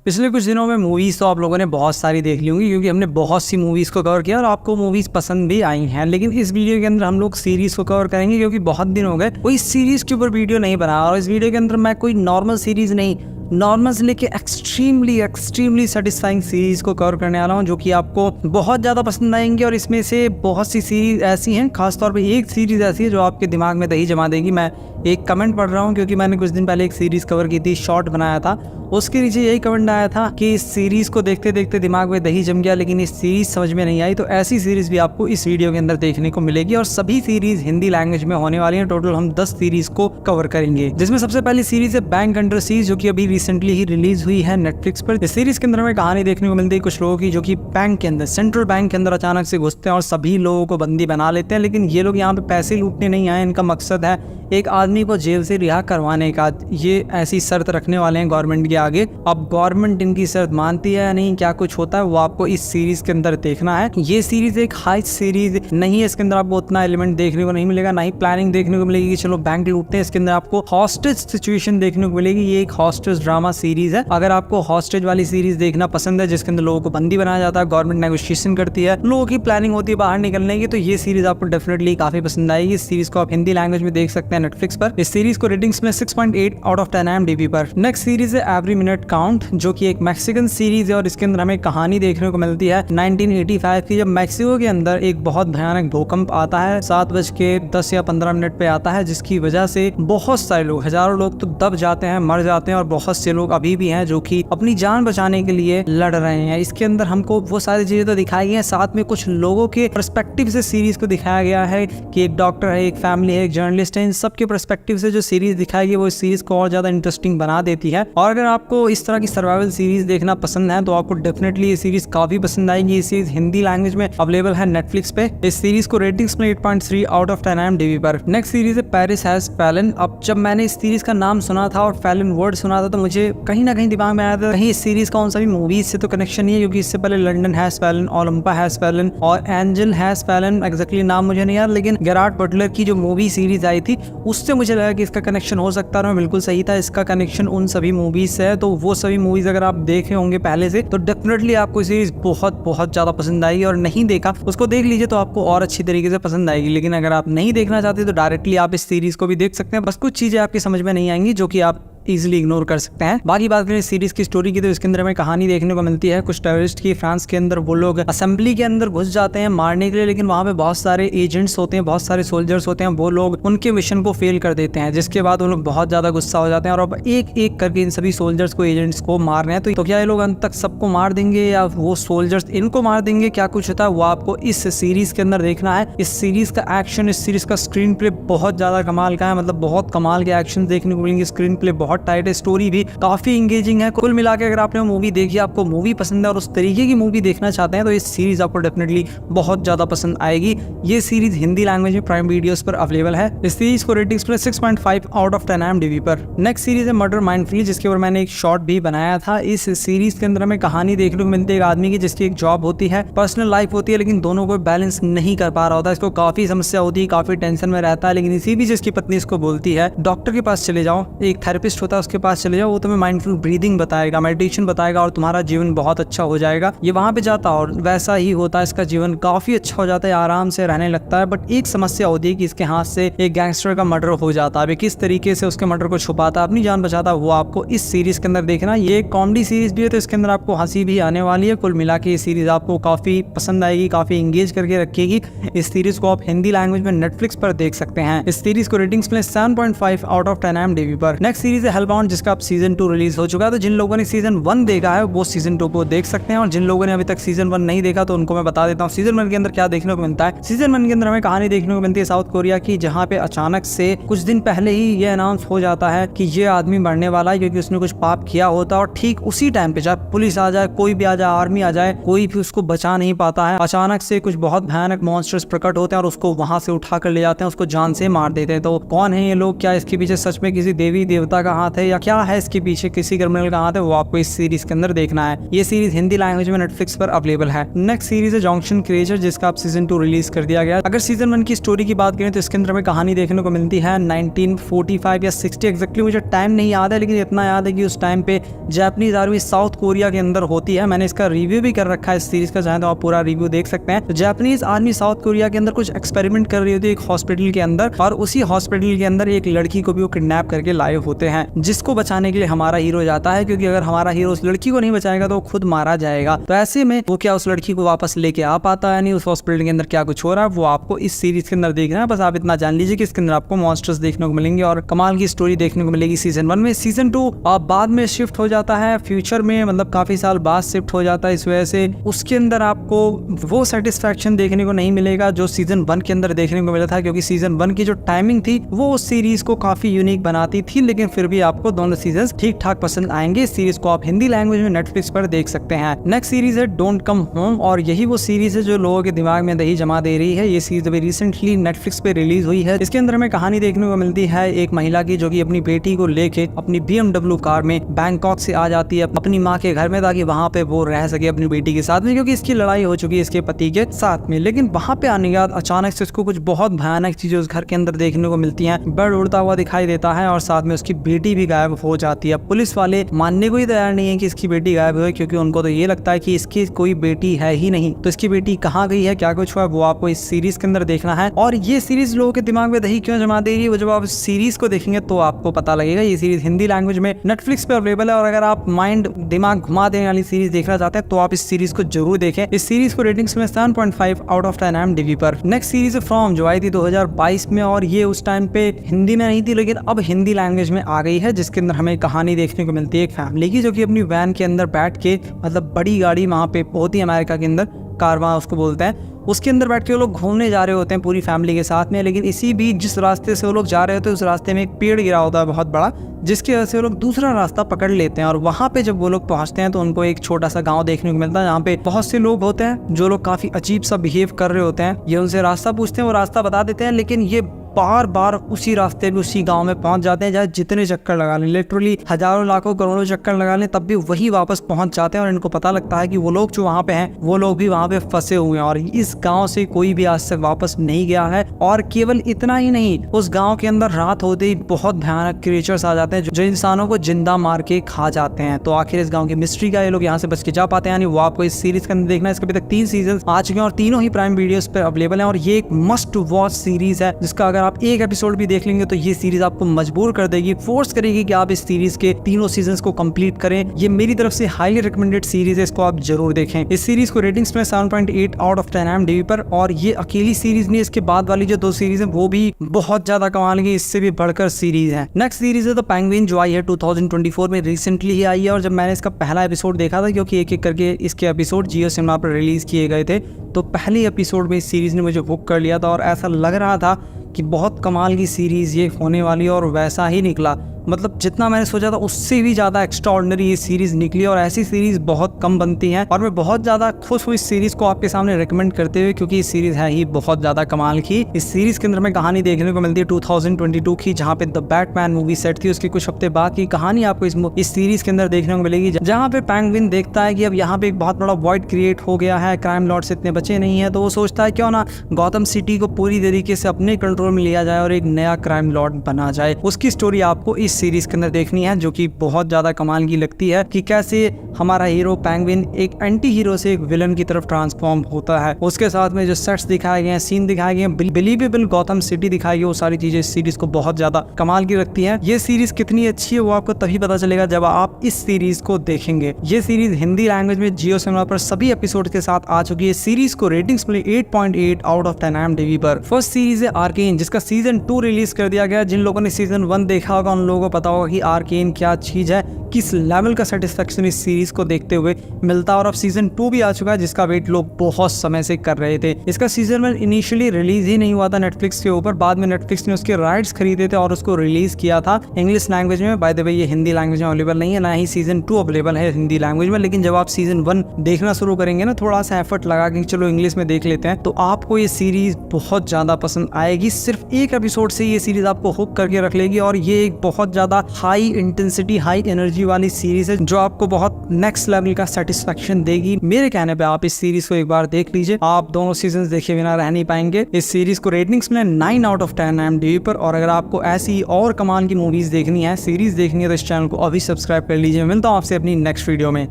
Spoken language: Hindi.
पिछले कुछ दिनों में मूवीज़ तो आप लोगों ने बहुत सारी देख ली होंगी, क्योंकि हमने बहुत सी मूवीज़ को कवर किया और आपको मूवीज़ पसंद भी आई हैं। लेकिन इस वीडियो के अंदर हम लोग सीरीज़ को कवर करेंगे, क्योंकि बहुत दिन हो गए कोई सीरीज़ के ऊपर वीडियो नहीं बना। और इस वीडियो के अंदर मैं कोई नॉर्मल सीरीज़ नहीं, नॉर्मल से लेके एक्सट्रीमली सेटिस्फाइंग सीरीज को कवर करने वाला हूँ, जो कि आपको बहुत ज़्यादा पसंद आएंगी। और इसमें से बहुत सी सीरीज ऐसी हैं, खासतौर पे एक सीरीज ऐसी है जो आपके दिमाग में दही जमा देगी। मैं एक कमेंट पढ़ रहा हूँ, क्योंकि मैंने कुछ दिन पहले एक सीरीज़ कवर की थी, शॉर्ट बनाया था, उसके नीचे यही कमेंट आया था कि इस सीरीज़ को देखते देखते दिमाग में दही जम गया, लेकिन इस सीरीज़ समझ में नहीं आई। तो ऐसी सीरीज़ भी आपको इस वीडियो के अंदर देखने को मिलेगी, और सभी सीरीज़ हिंदी लैंग्वेज में होने वाली हैं। टोटल हम 10 सीरीज़ को कवर करेंगे, जिसमें सबसे पहली सीरीज़ है बैंक अंडर सीज, जो कि अभी रिसेंटली ही रिलीज हुई है नेटफ्लिक्स पर। इस सीरीज़ के अंदर हमें कहानी देखने को मिलती है कुछ लोगों की, जो कि बैंक के अंदर, सेंट्रल बैंक के अंदर अचानक से घुसते हैं और सभी लोगों को बंदी बना लेते हैं। लेकिन ये लोग यहाँ पे पैसे लूटने नहीं आए, इनका मकसद है एक आदमी को जेल से रिहा करवाने का। ये ऐसी शर्त रखने वाले हैं गवर्नमेंट के आगे। अब गवर्नमेंट इनकी शर्त मानती है या नहीं, क्या कुछ होता है, वो आपको इस सीरीज के अंदर देखना है। ये सीरीज एक हाई सीरीज नहीं है, इसके अंदर आपको उतना एलिमेंट देखने को नहीं मिलेगा, ना ही प्लानिंग देखने को मिलेगी कि चलो बैंक लूटते हैं। इसके अंदर आपको हॉस्टेज सिचुएशन देखने को मिलेगी। ये एक हॉस्टेज ड्रामा सीरीज है। अगर आपको हॉस्टेज वाली सीरीज देखना पसंद है, जिसके अंदर लोगों को बंदी बनाया जाता है, गवर्नमेंट नेगोशिएशन करती है, लोगों की प्लानिंग होती है बाहर निकलने की, तो ये सीरीज आपको डेफिनेटली काफी पसंद आएगी। इस सीरीज को आप हिंदी लैंग्वेज में देख सकते हैं नेटफ्लिक्स पर। इस सीरीज को रेटिंग्स में 6.8 आउट ऑफ 10 IMDb पर। नेक्स्ट सीरीज है एवरी मिनट काउंट, जो कि एक मैक्सिकन सीरीज है, और इसके अंदर हमें कहानी देखने को मिलती है 1985 की, जब मैक्सिको के अंदर एक बहुत भयानक भूकंप आता है। 7:10 या 15 मिनट पे आता है, जिसकी वजह से बहुत सारे लोग, हजारों लोग तो दब जाते हैं, मर जाते हैं, और बहुत से लोग अभी भी हैं जो कि अपनी जान बचाने के लिए लड़ रहे हैं। इसके अंदर हमको वो सारी चीजें तो दिखाई गई हैं, साथ में कुछ लोगों के पर्सपेक्टिव से सीरीज को दिखाया गया है कि एक डॉक्टर है, एक फैमिली है, एक जर्नलिस्ट है। इन सबके पर्सपेक्टिव से जो सीरीज दिखाएगी वो इस सीरीज को और ज्यादा इंटरेस्टिंग बना देती है। और अगर आपको इस तरह की सर्वाइवल सीरीज देखना पसंद है, तो आपको डेफिनेटली ये सीरीज काफी पसंद आएगी। ये सीरीज हिंदी लैंग्वेज में अवेलेबल है नेटफ्लिक्स पे। इस सीरीज को रेटिंग्स में 8.3 आउट ऑफ 10 IMDb पर। नेक्स्ट सीरीज है पेरिस हैज फैलन। अब जब मैंने इस सीरीज का नाम सुना था और फैलन वर्ड सुना था, तो मुझे कहीं ना कहीं दिमाग में आया था कहीं इस सीरीज का उन सभी मूवीज से तो कनेक्शन नहीं है, क्योंकि इससे पहले London has fallen, Olympus has fallen और एंजल हैज फैलन, एग्जैक्टली नाम मुझे नहीं याद, लेकिन गेरार्ड बटलर की जो मूवी सीरीज आई थी उससे मुझे लगा कि इसका कनेक्शन हो सकता है। बिल्कुल सही था, इसका कनेक्शन उन सभी मूवीज से है। तो वो सभी मूवीज अगर आप देखे होंगे पहले से, तो डेफिनेटली आपको सीरीज बहुत ज्यादा पसंद आएगी। और नहीं देखा उसको देख लीजिए, तो आपको और अच्छी तरीके से पसंद आएगी। लेकिन अगर आप नहीं देखना चाहते, तो डायरेक्टली आप इस सीरीज को भी देख सकते हैं। बस कुछ चीजें आपकी समझ में नहीं आएंगी, जो कि आप इजिली इग्नोर कर सकते हैं। बाकी बात करें सीरीज की स्टोरी की, तो इसके अंदर हमें कहानी देखने को मिलती है कुछ टेररिस्ट की। फ्रांस के अंदर वो लोग असेंबली के अंदर घुस जाते हैं मारने के लिए, लेकिन वहाँ पे बहुत सारे एजेंट्स होते हैं, बहुत सारे सोल्जर्स होते हैं, वो लोग उनके मिशन को फेल कर देते हैं, जिसके बाद वो लोग बहुत ज्यादा गुस्सा हो जाते हैं, और अब एक एक करके इन सभी सोल्जर्स को, एजेंट्स को मारने हैं। तो क्या ये लोग अंत तक सबको मार देंगे, या वो सोल्जर्स इनको मार देंगे, क्या कुछ होता है वो आपको इस सीरीज के अंदर देखना है। इस सीरीज का एक्शन, इस सीरीज का स्क्रीन प्ले बहुत ज्यादा कमाल का है, मतलब बहुत कमाल के एक्शन देखने को मिलेंगे। स्क्रीन प्ले बहुत टाइट है, स्टोरी भी काफी इंगेजिंग है। कुल मिला के अगर आपने मूवी देखी, आपको मूवी पसंद है और उस तरीके की मूवी देखना चाहते हैं, तो इस सीरीज आपको डेफिनेटली बहुत ज्यादा पसंद आएगी। ये सीरीज हिंदी लैंग्वेज में प्राइम वीडियोस पर अवेलेबल है। इस सीरीज को रेटिंग्स पर 6.5 आउट ऑफ 10 IMDb पर। नेक्स्ट सीरीज है मर्डर माइंडफुली, जिसके ऊपर मैंने एक शॉर्ट भी बनाया था। इस सीरीज के अंदर हमें कहानी देखने को मिलती है एक आदमी की, जिसकी एक जॉब होती है, पर्सनल लाइफ होती है, लेकिन दोनों को बैलेंस नहीं कर पा रहा होता है। इसको काफी समस्या होती है, काफी टेंशन में रहता है। लेकिन इसी बीच इसकी पत्नी इसको बोलती है डॉक्टर के पास चले जाओ, एक थेरेपिस्ट होता है उसके पास चले जाओ, वो तुम्हें माइंडफुल ब्रीदिंग बताएगा, मेडिटेशन बताएगा, और तुम्हारा जीवन बहुत अच्छा हो जाएगा। ये वहां पे जाता और वैसा ही होता है, इसका जीवन काफी अच्छा हो जाता है, आराम से रहने लगता है। बट एक समस्या होती है कि इसके हाथ से एक गैंगस्टर का मर्डर हो जाता है। किस तरीके से उसके मर्डर को छुपाता है, अपनी जान बचाता है, वो आपको इस सीरीज के अंदर देखना। ये कॉमेडी सीरीज भी है, तो इसके अंदर आपको हंसी भी आने वाली है। कुल मिला के ये सीरीज आपको काफी पसंद आएगी, काफी एंगेज करके रखेगी। इस सीरीज को आप हिंदी लैंग्वेज में नेटफ्लिक्स पर देख सकते हैं। इस सीरीज को रेटिंग्स में 7.5 आउट ऑफ 10 IMDb पर। नेक्स्ट सीरीज है हेलबाउंड, जिसका अब सीजन 2 रिलीज हो चुका है। तो जिन लोगों ने सीजन 1 देखा है वो सीजन 2 को देख सकते हैं, और जिन लोगों ने अभी तक सीजन 1 नहीं देखा, तो उनको मैं बता देता हूँ सीजन 1 के अंदर क्या देखने को मिलता है। सीजन 1 के अंदर हमें कहानी देखने को मिलती है साउथ कोरिया की, जहाँ पे अचानक से कुछ दिन पहले ही ये अनाउंस हो जाता है कि ये आदमी मरने वाला है, क्योंकि उसने कुछ पाप किया होता है। और ठीक उसी टाइम पे, चाहे पुलिस आ जाए, कोई भी आ जाए, आर्मी आ जाए, कोई भी उसको बचा नहीं पाता है। अचानक से कुछ बहुत भयानक मॉन्स्टर्स प्रकट होते हैं और उसको वहां से उठा कर ले जाते हैं, उसको जान से मार देते हैं। तो कौन है ये लोग, क्या इसके पीछे सच में किसी देवी देवता का हाथ है या क्या है इसके पीछे, किसी क्रिमिनल का हाथ है, वो आपको इस सीरीज के अंदर देखना है। ये सीरीज हिंदी लैंग्वेज में नेटफ्लिक्स पर अवेलेबल है। नेक्स्ट सीरीज है जंक्शन क्रिएचर, जिसका अब सीजन 2 रिलीज कर दिया गया। अगर सीजन 1 की स्टोरी की बात करें तो इसके अंदर हमें कहानी देखने को मिलती है 1945 या 60 एग्जैक्टली मुझे टाइम नहीं याद है, लेकिन इतना याद है कि उस टाइम पे जापानीज आर्मी साउथ कोरिया के अंदर होती है। मैंने इसका रिव्यू भी कर रखा है इस सीरीज का, चाहे तो आप पूरा रिव्यू देख सकते हैं। तो जापानीज आर्मी साउथ कोरिया के अंदर कुछ एक्सपेरिमेंट कर रही होती है एक हॉस्पिटल के अंदर, और उसी हॉस्पिटल के अंदर एक लड़की को भी वो किडनैप करके लाए होते हैं, जिसको बचाने के लिए हमारा हीरो जाता है, क्योंकि अगर हमारा हीरो उस लड़की को नहीं बचाएगा तो वो खुद मारा जाएगा। तो ऐसे में वो क्या उस लड़की को वापस लेके आ पाता है नहीं, उस हॉस्पिटल के अंदर क्या कुछ हो रहा है वो आपको इस सीरीज के अंदर देखना है। बस आप इतना जान लीजिए कि इसके अंदर आपको मॉन्स्टर्स देखने को मिलेंगे और कमाल की स्टोरी देखने को मिलेगी सीजन 1 में। सीजन 2 बाद में शिफ्ट हो जाता है फ्यूचर में, मतलब काफी साल बाद शिफ्ट हो जाता है, इस वजह से उसके अंदर आपको वो सेटिस्फैक्शन देखने को नहीं मिलेगा जो सीजन 1 के अंदर देखने को मिला था, क्योंकि सीजन 1 की जो टाइमिंग थी वो उस सीरीज को काफी यूनिक बनाती थी। लेकिन फिर भी आपको दोनों सीजन ठीक ठाक पसंद आएंगे। इस सीरीज को आप हिंदी लैंग्वेज में नेटफ्लिक्स पर देख सकते हैं। नेक्स्ट सीरीज है डोंट कम होम, और यही वो सीरीज है जो लोगों के दिमाग में दही जमा दे रही है। ये सीरीज अभी रिसेंटली नेटफ्लिक्स पे रिलीज हुई है। इसके अंदर हमें कहानी देखने को मिलती है एक महिला की जो कि अपनी बेटी को लेके अपनी BMW कार में बैंकॉक से आ जाती है अपनी माँ के घर में, ताकि वहाँ पे वो रह सके अपनी बेटी के साथ में, क्योंकि इसकी लड़ाई हो चुकी है इसके पति के साथ में। लेकिन वहाँ पे आने के बाद अचानक से उसको कुछ बहुत भयानक चीजें उस घर के अंदर देखने को मिलती हैं। बेड उड़ता हुआ दिखाई देता है और साथ में उसकी बेटी भी गायब हो जाती है। पुलिस वाले मानने को ही तैयार नहीं है कि इसकी बेटी गायब हुई, क्योंकि उनको तो ये लगता है कि इसकी कोई बेटी है ही नहीं। तो इसकी बेटी कहाँ गई है, क्या कुछ हुआ, वो आपको इस सीरीज के अंदर देखना है। और ये सीरीज लोगों के दिमाग में दही क्यों जमा दे रही है, वो जब आप इस सीरीज को देखेंगे तो आपको पता लगेगा। ये सीरीज हिंदी लैंग्वेज में नेटफ्लिक्स पे अवेलेबल है, और अगर आप माइंड दिमाग घुमा देने वाली सीरीज देखना चाहते हैं तो आप इस सीरीज को जरूर देखें। इस सीरीज को रेटिंग्स में 7.5 आउट ऑफ 10 IMDb पर। नेक्स्ट सीरीज फ्रॉम जो आई थी 2022 में, और ये उस टाइम पे हिंदी में नहीं थी लेकिन अब हिंदी लैंग्वेज में आ गई है, जिसके अंदर हमें कहानी देखने को मिलती है एक फैमिली की, जो कि अपनी वैन के अंदर बैठ के, मतलब बड़ी गाड़ी वहाँ पे होती है अमेरिका के अंदर, कारवां उसको बोलते हैं, उसके अंदर बैठ के वो लोग घूमने जा रहे होते हैं पूरी फैमिली के साथ में। लेकिन इसी बीच जिस रास्ते से वो लोग जा रहे होते हैं उस रास्ते में एक पेड़ गिरा होता है बहुत बड़ा, जिसकी वजह से वो लोग दूसरा रास्ता पकड़ लेते हैं। और वहाँ पे जब वो लोग पहुँचते हैं तो उनको एक छोटा सा गांव देखने को मिलता है, जहाँ पे बहुत से लोग होते हैं जो लोग काफ़ी अजीब सा बिहेव कर रहे होते हैं। ये उनसे रास्ता पूछते हैं, वो रास्ता बता देते हैं, लेकिन ये बार बार उसी रास्ते पे उसी गांव में पहुंच जाते हैं, चाहे जितने चक्कर लगा लें, लिटरली हजारों लाखों करोड़ों चक्कर लगा लें, तब भी वही वापस पहुंच जाते हैं। और इनको पता लगता है कि वो लोग जो वहाँ पे हैं वो लोग भी वहाँ पे फंसे हुए हैं, और इस गांव से कोई भी आज तक वापस नहीं गया है। और केवल इतना ही नहीं, उस गांव के अंदर रात होते ही बहुत भयानक क्रिएचर्स आ जाते हैं जो इंसानों को जिंदा मार के खा जाते हैं। तो आखिर इस गाँव की मिस्ट्री का ये लोग यहाँ से बच के जा पाते हैं, यानी वो आपको इस सीरीज के अंदर देखना है। इसके अभी तक 3 सीजन आ चुके हैं और तीनों ही प्राइम वीडियोस पर अवेलेबल है, और ये एक मस्ट वॉच सीरीज है, जिसका अगर आप एक एपिसोड देख लेंगे तो ये सीरीज आपको मजबूर कर देगी, फोर्स करेगी कि आप इस सीरीज के तीनों सीजन्स को कंप्लीट करें। ये मेरी तरफ से हाईली रिकमेंडेड सीरीज है, इसको आप जरूर देखें। इस सीरीज को रेटिंग्स में 7.8 आउट ऑफ 10 IMDb पर। और ये अकेली सीरीज नहीं, इसके बाद वाली जो 2 सीरीज है वो भी बहुत ज्यादा कमाल की, इससे भी बढ़कर सीरीज है। नेक्स्ट सीरीज है द पेंगुइन, जो आई है 2024 में, रिसेंटली ही आई है। और जब मैंने इसका पहला एपिसोड देखा था, क्योंकि एक एक करके इसके एपिसोड जियो सिनेमा पर रिलीज किए गए थे, तो पहले एपिसोड में इस सीरीज ने मुझे हुक कर लिया था और ऐसा लग रहा था कि बहुत कमाल की सीरीज़ ये होने वाली है, और वैसा ही निकला। मतलब जितना मैंने सोचा था उससे भी ज़्यादा एक्स्ट्राऑर्डिनरी ये सीरीज़ निकली, और ऐसी सीरीज़ बहुत कम बनती हैं। और मैं बहुत ज़्यादा खुश हूँ इस सीरीज़ को आपके सामने रिकमेंड करते हुए, क्योंकि इस सीरीज़ है ही बहुत ज़्यादा कमाल की। इस सीरीज़ के अंदर में कहानी देखने को मिलती है 2022 की, जहाँ पे द बैटमैन मूवी सेट थी। उसके कुछ हफ्ते बाद की कहानी आपको इस सीरीज़ के अंदर देखने को मिलेगी, जहाँ पे पेंगुइन देखता है कि अब यहाँ पे एक बहुत बड़ा वॉइड क्रिएट हो गया है, क्राइम लॉर्ड से इतने बचे नहीं है, तो वो सोचता है क्यों ना गौतम सिटी को पूरी तरीके से अपने कंट्रोल में लिया जाए और एक नया क्राइम लॉर्ड बना जाए। उसकी स्टोरी आपको इस सीरीज़ के अंदर देखनी है, जो कि बहुत ज्यादा कमाल की लगती है कि कैसे हमारा हीरो पेंगुइन एक एंटी हीरो से एक विलन की तरफ ट्रांसफॉर्म होता है। उसके साथ में जो सेट्स दिखाए गए हैं, सीन दिखाए गए हैं, बिलीवेबल गौतम सिटी दिखाई गई, वो सारी चीजें इस सीरीज को बहुत ज्यादा कमाल की लगती हैं। ये सीरीज कितनी अच्छी है वो आपको तभी पता चलेगा जब आप इस सीरीज को देखेंगे। ये सीरीज हिंदी लैंग्वेज में जियो सिनेमा पर सभी एपिसोड के साथ आ चुकी है। सीरीज को रेटिंग्स मिली 8.8 आउट ऑफ 10 IMDb पर। फर्स्ट सीरीज है आर्केन, जिसका सीजन 2 रिलीज कर दिया गया। जिन लोगों ने सीजन 1 देखा होगा उन लोगों को पता होगा कि आर्केन क्या चीज है, किस लेवल का सेटिस्फेक्शन इस सीरीज को देखते हुए मिलता है। और अब सीजन 2 भी आ चुका है, जिसका वेट लोग बहुत समय से कर रहे थे। इसका सीजन 1 इनिशियली रिलीज ही नहीं हुआ था नेटफ्लिक्स के ऊपर, बाद में नेटफ्लिक्स ने उसके राइट्स खरीदे थे और उसको रिलीज किया था इंग्लिश लैंग्वेज में। बाय द वे ये हिंदी लैंग्वेज में अवेलेबल नहीं है, ना ही सीजन 2 अवेलेबल है हिंदी लैंग्वेज में। लेकिन जब आप सीजन 1 देखना शुरू करेंगे ना, थोड़ा सा एफर्ट लगा के चलो इंग्लिश में देख लेते हैं, तो आपको ये सीरीज बहुत ज्यादा पसंद आएगी। सिर्फ एक एपिसोड से ये सीरीज आपको हुक करके रख लेगी, और ये एक बहुत बहुत ज्यादा हाई इंटेंसिटी हाई एनर्जी वाली सीरीज है जो आपको बहुत नेक्स्ट लेवल का सेटिस्फेक्शन देगी। मेरे कहने पे आप इस सीरीज को एक बार देख लीजिए, आप दोनों सीजन देखे बिना रह नहीं पाएंगे। इस सीरीज को रेटिंग्स में 9 आउट ऑफ 10 IMDb पर। और अगर आपको ऐसी और कमाल की मूवीज देखनी है, सीरीज देखनी है, तो इस चैनल को अभी सब्सक्राइब कर लीजिए। मिलता हूँ आपसे अपनी नेक्स्ट वीडियो में।